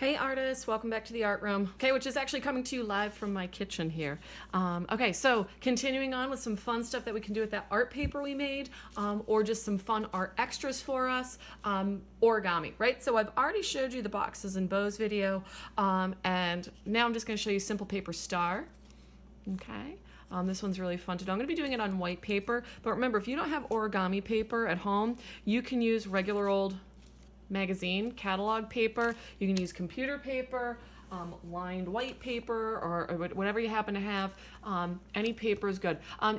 Hey artists, welcome back to the art room. Okay, which is actually coming to you live from my kitchen here. Okay, so continuing on with some fun stuff that we can do with that art paper we made, or just some fun art extras for us. Origami, right? So I've already showed you the boxes and bows video, and now I'm just going to show you simple paper star. Okay. This one's really fun to do. I'm going to be doing it on white paper, but remember, if you don't have origami paper at home, you can use regular old magazine catalog paper. You can use computer paper, lined white paper, or whatever you happen to have. Any paper is good.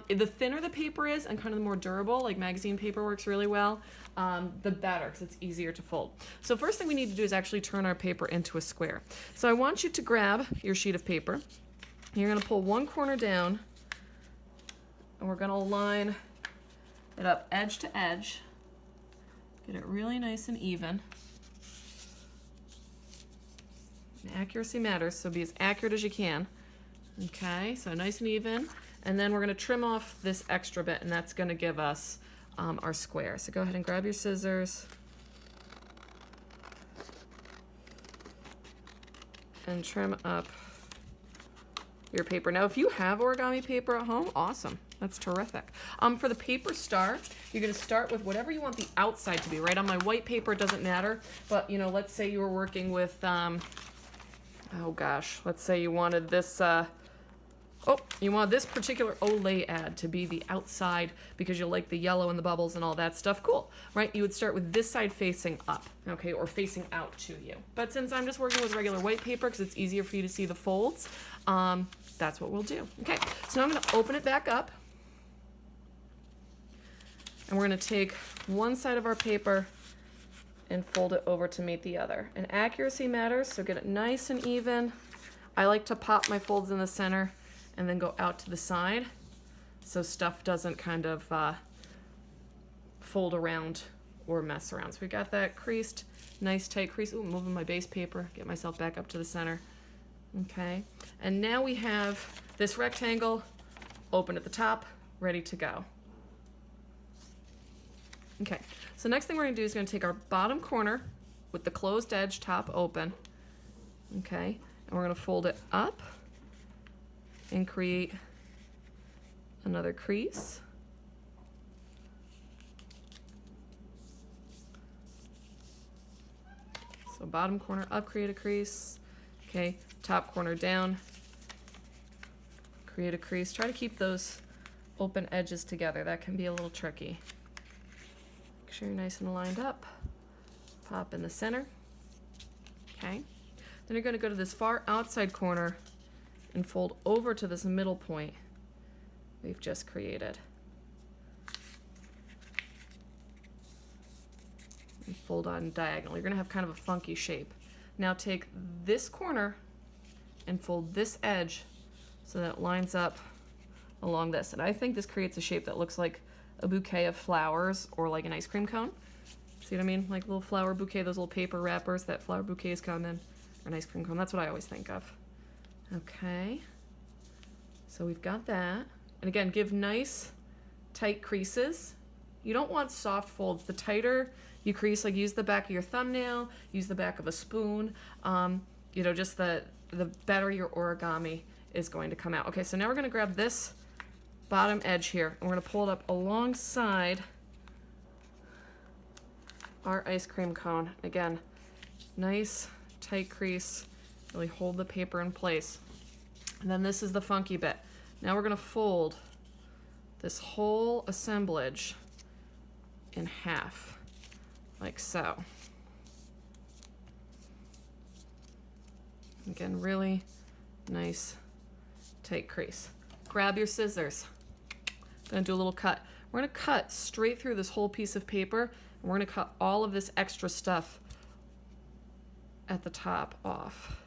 The thinner the paper is and kind of the more durable, like magazine paper works really well, the better, because it's easier to fold. So first thing we need to do is actually turn our paper into a square. So I want you to grab your sheet of paper. You're going to pull one corner down, and we're going to line it up edge to edge. Get it really nice and even. And accuracy matters, so be as accurate as you can. Okay, so nice and even. And then we're going to trim off this extra bit, and that's going to give us our square. So go ahead and grab your scissors and trim up your paper. Now, if you have origami paper at home, awesome. That's terrific. For the paper star, you're going to start with whatever you want the outside to be, right? On my white paper, it doesn't matter. But, you know, let's say you were working with, oh gosh, let's say you wanted this, you want this particular Olay ad to be the outside because you like the yellow and the bubbles and all that stuff. Cool, right? You would start with this side facing up, okay, or facing out to you. But since I'm just working with regular white paper because it's easier for you to see the folds, that's what we'll do. Okay, so now I'm going to open it back up. And we're going to take one side of our paper and fold it over to meet the other. And accuracy matters, so get it nice and even. I like to pop my folds in the center and then go out to the side so stuff doesn't kind of fold around or mess around. So we got that creased, nice tight crease. Ooh, moving my base paper, get myself back up to the center. Okay, and now we have this rectangle open at the top, ready to go. Okay, so next thing we're going to do is going to take our bottom corner with the closed edge top open, okay, and we're going to fold it up and create another crease. So bottom corner up, create a crease, okay, top corner down, create a crease. Try to keep those open edges together. That can be a little tricky. Make sure you're nice and lined up. Pop in the center. Okay. Then you're going to go to this far outside corner and fold over to this middle point we've just created. And fold on diagonal. You're going to have kind of a funky shape. Now take this corner and fold this edge so that it lines up along this. And I think this creates a shape that looks like a bouquet of flowers or like an ice cream cone. See what I mean? Like a little flower bouquet, those little paper wrappers that flower bouquets come in, or an ice cream cone. That's what I always think of. Okay. So we've got that. And again, give nice tight creases. You don't want soft folds. The tighter you crease, like use the back of your thumbnail, use the back of a spoon, you know, just the better your origami is going to come out. Okay, so now we're going to grab this bottom edge here, and we're going to pull it up alongside our ice cream cone. Again, nice tight crease, really hold the paper in place. And then this is the funky bit. Now we're going to fold this whole assemblage in half, like so. Again, really nice tight crease. Grab your scissors. I'm going to do a little cut. We're going to cut straight through this whole piece of paper, and we're going to cut all of this extra stuff at the top off.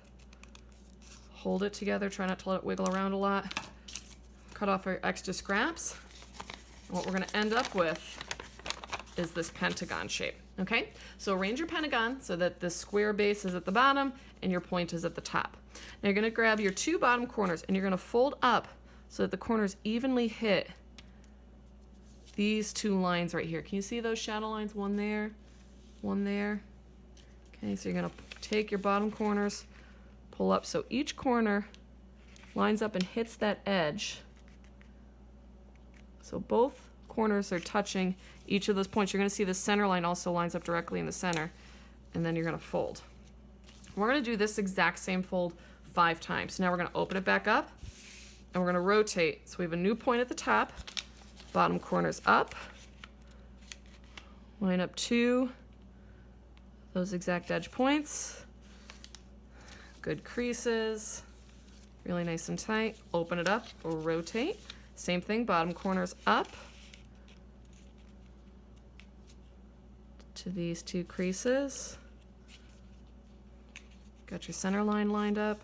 Hold it together, try not to let it wiggle around a lot. Cut off our extra scraps. And what we're going to end up with is this pentagon shape. Okay, so arrange your pentagon so that the square base is at the bottom and your point is at the top. Now you're going to grab your two bottom corners and you're going to fold up so that the corners evenly hit these two lines right here. Can you see those shadow lines? One there, one there. Okay, so you're going to take your bottom corners, pull up so each corner lines up and hits that edge. So both corners are touching each of those points. You're going to see the center line also lines up directly in the center, and then you're going to fold. We're going to do this exact same fold 5 times. So now we're going to open it back up, and we're going to rotate. So we have a new point at the top, bottom corners up, line up 2 those exact edge points, good creases, really nice and tight. Open it up, rotate. Same thing, bottom corners up to these 2 creases. Got your center line lined up.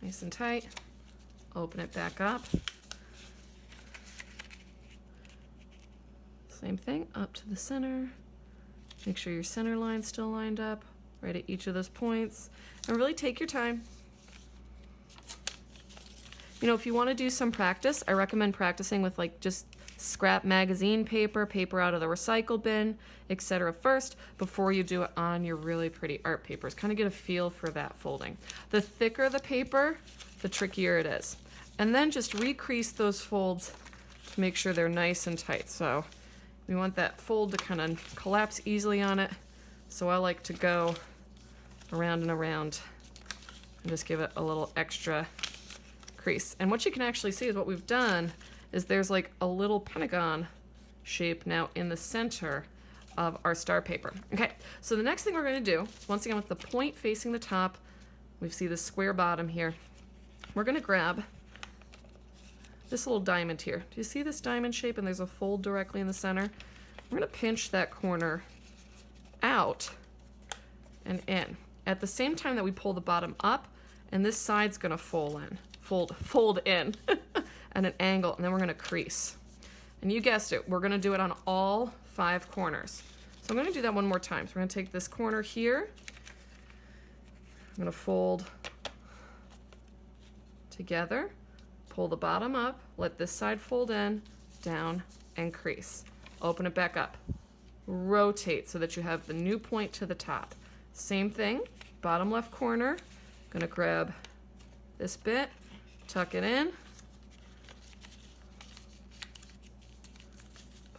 Nice and tight. Open it back up. Same thing, up to the center. Make sure your center line's still lined up right at each of those points. And really take your time. You know, if you want to do some practice, I recommend practicing with like just scrap magazine paper, paper out of the recycle bin, etc. first before you do it on your really pretty art papers. Kind of get a feel for that folding. The thicker the paper, the trickier it is. And then just recrease those folds to make sure they're nice and tight. So we want that fold to kind of collapse easily on it. So I like to go around and around and just give it a little extra crease. And what you can actually see is what we've done is there's like a little pentagon shape now in the center of our star paper. Okay, so the next thing we're going to do, once again with the point facing the top, we see the square bottom here. We're going to grab this little diamond here. Do you see this diamond shape and there's a fold directly in the center? We're going to pinch that corner out and in. At the same time that we pull the bottom up, and this side's going to fold in at an angle, and then we're going to crease. And you guessed it, we're going to do it on all 5 corners. So I'm going to do that one more time. So we're going to take this corner here. I'm going to fold together, pull the bottom up, let this side fold in, down, and crease. Open it back up. Rotate so that you have the new point to the top. Same thing, bottom left corner. Going to grab this bit, tuck it in,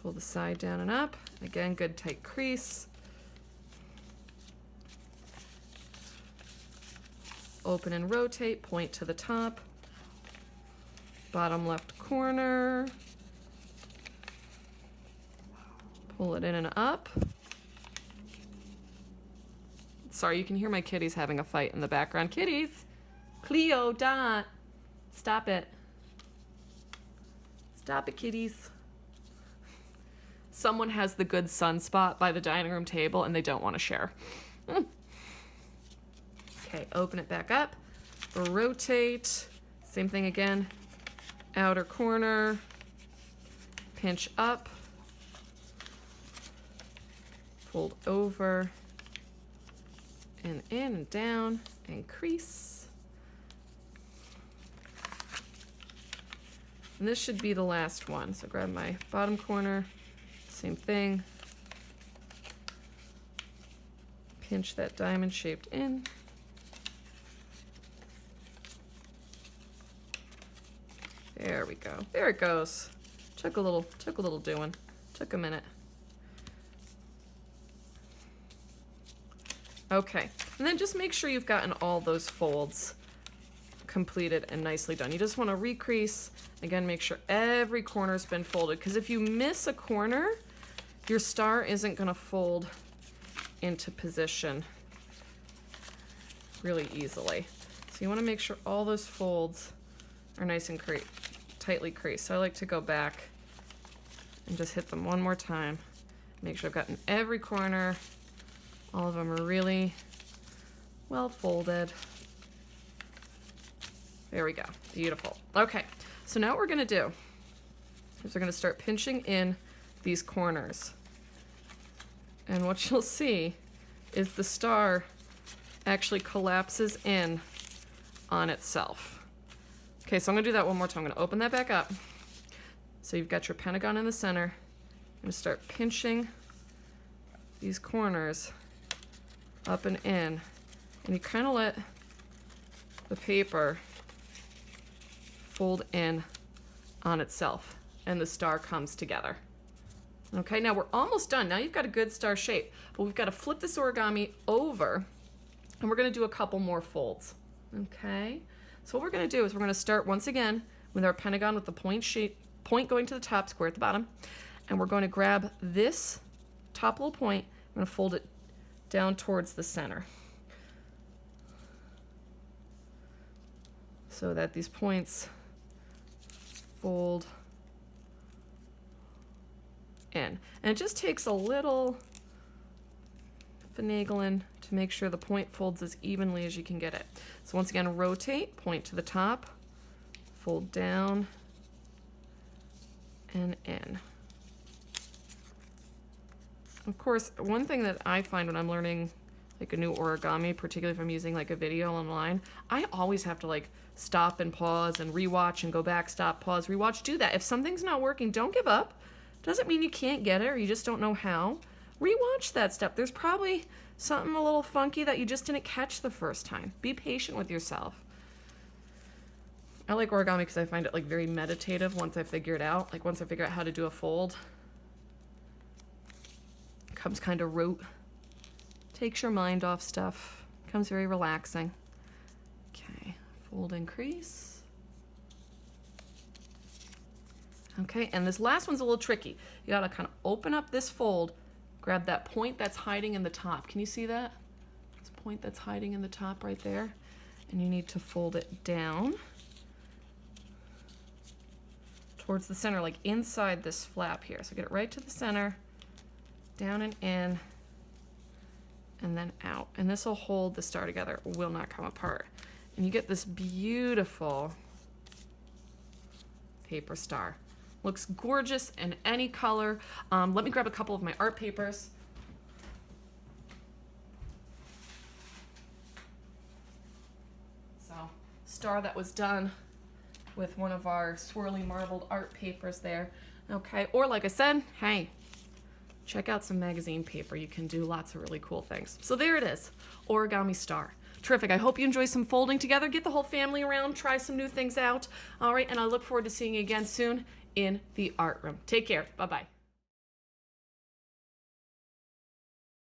pull the side down and up. Again, good tight crease. Open and rotate, point to the top. Bottom left corner. Pull it in and up. Sorry, you can hear my kitties having a fight in the background. Kitties! Cleo, Dot! Stop it. Stop it, kitties. Someone has the good sunspot by the dining room table and they don't want to share. Okay, open it back up. Rotate. Same thing again. Outer corner. Pinch up. Fold over. And in and down. And crease. And this should be the last one. So grab my bottom corner. Same thing. Pinch that diamond shaped in. There we go. There it goes. Took a little doing. Took a minute. Okay. And then just make sure you've gotten all those folds completed and nicely done. You just want to recrease. Again, make sure every corner's been folded, because if you miss a corner, your star isn't going to fold into position really easily. So you want to make sure all those folds are nice and tightly creased. So I like to go back and just hit them one more time. Make sure I've gotten every corner. All of them are really well folded. There we go. Beautiful. Okay, so now what we're going to do is we're going to start pinching in these corners. And what you'll see is the star actually collapses in on itself. Okay, so I'm going to do that one more time. I'm going to open that back up. So you've got your pentagon in the center. I'm going to start pinching these corners up and in, and you kind of let the paper fold in on itself, and the star comes together. Okay, now we're almost done. Now you've got a good star shape, but we've got to flip this origami over, and we're going to do a couple more folds. Okay, so what we're going to do is we're going to start once again with our pentagon with the point going to the top, square at the bottom, and we're going to grab this top little point. I'm going to fold it down towards the center so that these points fold in. And it just takes a little finagling to make sure the point folds as evenly as you can get it. So once again, rotate, point to the top, fold down and in. Of course, one thing that I find when I'm learning like a new origami, particularly if I'm using like a video online, I always have to like stop and pause and rewatch and go back, stop, pause, rewatch. Do that. If something's not working, don't give up. Doesn't mean you can't get it or you just don't know how. Rewatch that step. There's probably something a little funky that you just didn't catch the first time. Be patient with yourself. I like origami because I find it like very meditative once I figure it out. Like once I figure out how to do a fold, it comes kind of rote. Takes your mind off stuff. Becomes very relaxing. Okay, fold and crease. Okay, and this last one's a little tricky. You gotta kind of open up this fold, grab that point that's hiding in the top. Can you see that? This point that's hiding in the top right there. And you need to fold it down towards the center, like inside this flap here. So get it right to the center, down and in, and then out. And this will hold the star together. It will not come apart. And you get this beautiful paper star. Looks gorgeous in any color. Let me grab a couple of my art papers. So, star that was done with one of our swirly marbled art papers there. Okay, or like I said, hey, check out some magazine paper. You can do lots of really cool things. So there it is, origami star. Terrific. I hope you enjoy some folding together. Get the whole family around, try some new things out. All right, and I look forward to seeing you again soon in the art room. Take care. Bye-bye.